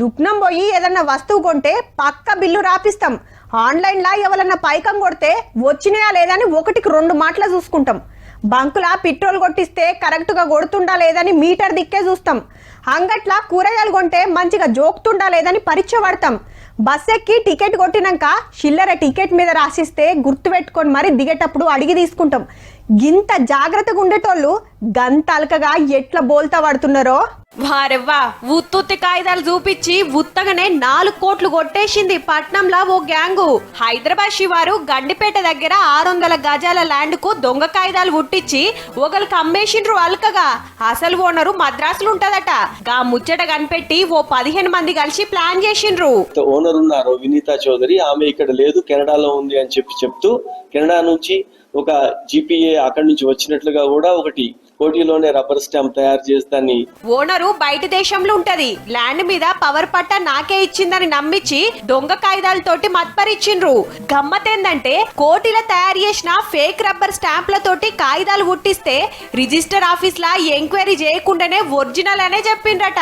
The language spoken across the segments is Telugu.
దుఃఖం పోయి ఏదన్నా వస్తువు కొంటే పక్క బిల్లు రాపిస్తాం. ఆన్లైన్లో ఎవరన్నా పైకం కొడితే వచ్చినాయా లేదని ఒకటికి 2 మాటలు చూసుకుంటాం. బంకులా పెట్రోల్ కొట్టిస్తే కరెక్ట్గా కొడుతుండా లేదని మీటర్ దిక్కే చూస్తాం. అంగట్లా కూరగాయలు కొంటే మంచిగా జోక్తుండా లేదని పరీక్ష పడతాం. బస్ ఎక్కి టికెట్ కొట్టినాక చిల్లర టికెట్ మీద రాసిస్తే గుర్తు పెట్టుకొని మరి దిగేటప్పుడు అడిగి తీసుకుంటాం. గింత జాగ్రత్తగా ఉండేటోళ్ళు గంత అలకగా ఎట్లా బోల్తా పడుతున్నారో. వారెవ్వా ఉత్తుత్తి కాగితాలు చూపించి ఉత్తగానే 4 కోట్లు కొట్టేసింది పట్నంలో ఓ గ్యాంగు. హైదరాబాద్ శివారు గండిపేట దగ్గర 600 గజాల ల్యాండ్ కు దొంగ కాగితాలు పుట్టించి ఒకరికి అమ్మేసిండ్రు అల్కగా. అసలు ఓనరు మద్రాసులు ఉంటదట. గా ముచ్చట కనిపెట్టి ఓ 15 మంది కలిసి ప్లాన్ చేసిండ్రు. ఓనర్ ఉన్నారు వినీతా చౌదరి, ఆమె ఇక్కడ లేదు కెనడాలో ఉంది అని చెప్తూ కెనడా నుంచి ఒక జీపీఏ అక్కడి నుంచి వచ్చినట్లుగా కూడా ఒకటి కోటిలోనే రబ్బర్ స్టాంప్ తయారు చేస్తాని. ఓనరు బయట దేశంలో ఉంటది. ల్యాండ్ మీద పవర్ పట్ట నాకే ఇచ్చిందని నమ్మించి దొంగ కాగితాలతోటి మత్పరిచ్చిండ్రు. గమ్మతేందంటే కోటిల తయారు చేసిన ఫేక్ రబ్బర్ స్టాంప్లతోటి కాగితాలు పుట్టిస్తే రిజిస్టర్ ఆఫీస్ లా ఎంక్వైరీ చేయకుండానే ఒరిజినల్ అనే చెప్పిండ్రట.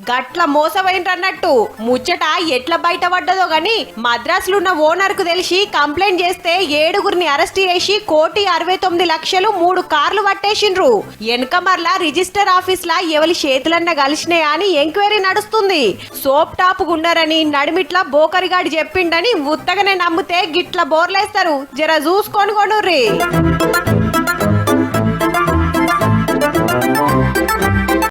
గట్ల మోసపోయిండ్రన్నట్టు. ముచ్చట ఎట్లా బయటపడ్డదో గాని మద్రాసులున్న ఓనర్ కు తెలిసి కంప్లైంట్ చేస్తే 7గురిని అరెస్ట్ చేసి 1,69,00,000 3 కార్లు పట్టేసిండ్రు. వెనక మరలా రిజిస్టర్ ఆఫీస్ లా ఎవరి చేతులన్న కలిసినాయా అని ఎంక్వైరీ నడుస్తుంది. సోప్ టాప్ గుండరని నడిమిట్లా బోకరిగాడి చెప్పిండని ఉత్తగానే నమ్మితే గిట్ల బోర్లేస్తారు. జర చూసుకొని కొనుర్రి.